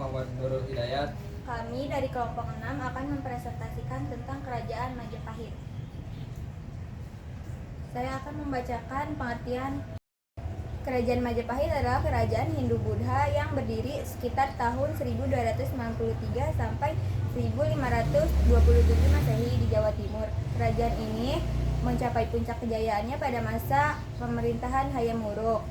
Muhammad Nurul Hidayat. Kami dari kelompok 6 akan mempresentasikan tentang Kerajaan Majapahit. Saya akan membacakan pengertian. Kerajaan Majapahit adalah kerajaan Hindu-Buddha yang berdiri sekitar tahun 1293 sampai 1527 Masehi di Jawa Timur. Kerajaan ini mencapai puncak kejayaannya pada masa pemerintahan Hayam Wuruk.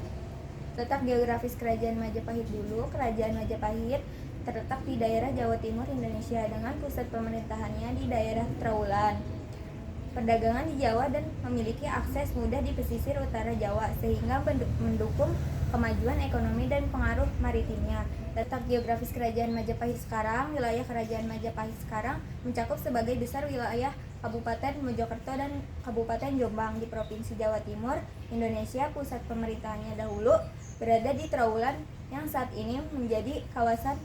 Letak geografis Kerajaan Majapahit dulu. Kerajaan Majapahit terletak di daerah Jawa Timur, Indonesia, dengan pusat pemerintahannya di daerah Trowulan. Perdagangan di Jawa dan memiliki akses mudah di pesisir utara Jawa, sehingga mendukung kemajuan ekonomi dan pengaruh maritimnya. Letak geografis Kerajaan Majapahit sekarang. Wilayah Kerajaan Majapahit sekarang mencakup sebagai besar wilayah Kabupaten Mojokerto dan Kabupaten Jombang di Provinsi Jawa Timur, Indonesia. Pusat pemerintahannya dahulu berada di Trowulan yang saat ini menjadi kawasan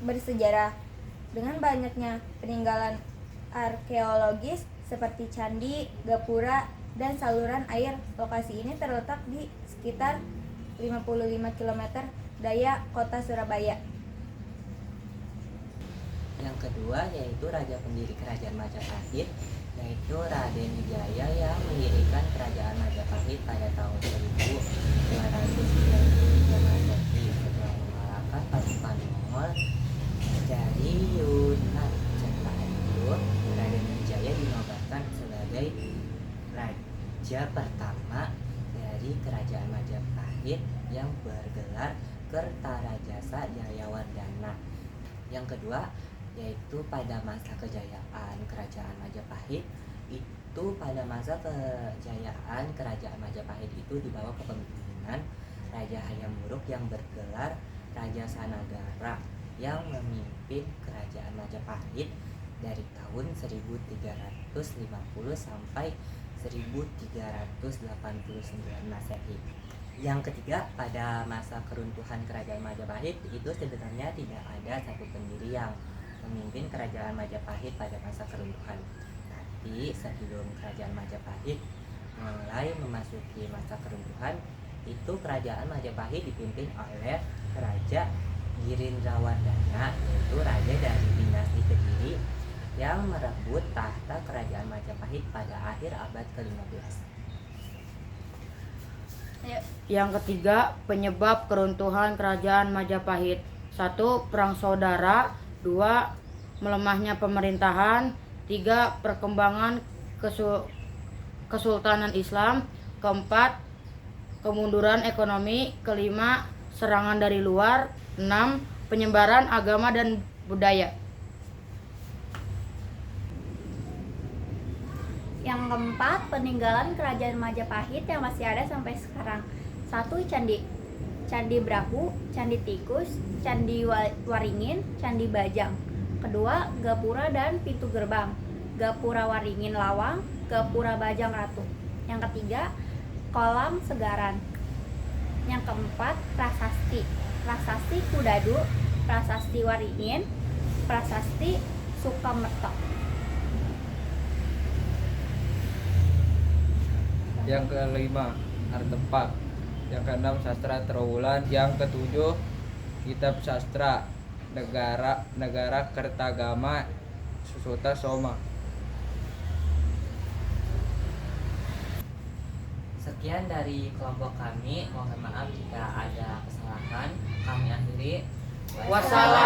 bersejarah. Dengan banyaknya peninggalan arkeologis seperti candi, gapura, dan saluran air, lokasi ini terletak di sekitar 55 km daya kota Surabaya. Yang kedua yaitu raja pendiri Kerajaan Majapahit, yaitu Raden Wijaya yang mendirikan Kerajaan Majapahit pada tahun 1293 Masehi setelah mengalahkan pasukan Mongol dari Yunan. Setelah itu, Raden Wijaya dinobatkan sebagai raja pertama dari Kerajaan Majapahit yang bergelar Kertarajasa Jayawardhana. Yang kedua yaitu pada masa kejayaan Kerajaan Majapahit, itu pada masa kejayaan Kerajaan Majapahit itu di bawah kepemimpinan Raja Hayam Wuruk yang bergelar Raja Sanagara, yang memimpin Kerajaan Majapahit dari tahun 1350 sampai 1389 Masehi. Yang ketiga, pada masa keruntuhan Kerajaan Majapahit itu sebenarnya tidak ada satu pendiri yang memimpin Kerajaan Majapahit pada masa keruntuhan. Tapi sebelum Kerajaan Majapahit mulai memasuki masa keruntuhan, itu Kerajaan Majapahit dipimpin oleh Raja Girindrawardhana, yaitu raja dari dinasti Kediri yang merebut tahta Kerajaan Majapahit pada akhir abad ke-15. Yang ketiga, penyebab keruntuhan Kerajaan Majapahit. 1. Perang saudara. 2. Melemahnya pemerintahan. 3. Perkembangan Kesultanan Islam. 4. Kemunduran ekonomi. 5. Serangan dari luar. 6. Penyebaran agama dan budaya. Yang keempat, peninggalan Kerajaan Majapahit yang masih ada sampai sekarang. 1. Candi Brahu, Candi Tikus, Candi Waringin, Candi Bajang. Kedua, Gapura dan Pintu Gerbang, Gapura Waringin Lawang, Gapura Bajang Ratu. Yang ketiga, Kolam Segaran. Yang keempat, Prasasti, Prasasti Kudadu, Prasasti Waringin, Prasasti Sukamerto. Yang kelima, Artepak. Yang keenam, Sastra Trowulan. Yang ketujuh, Kitab Sastra Negara Kertagama Susuta Soma. Sekian dari kelompok kami. Mohon maaf jika ada kesalahan. Kami akhiri. Wassalam.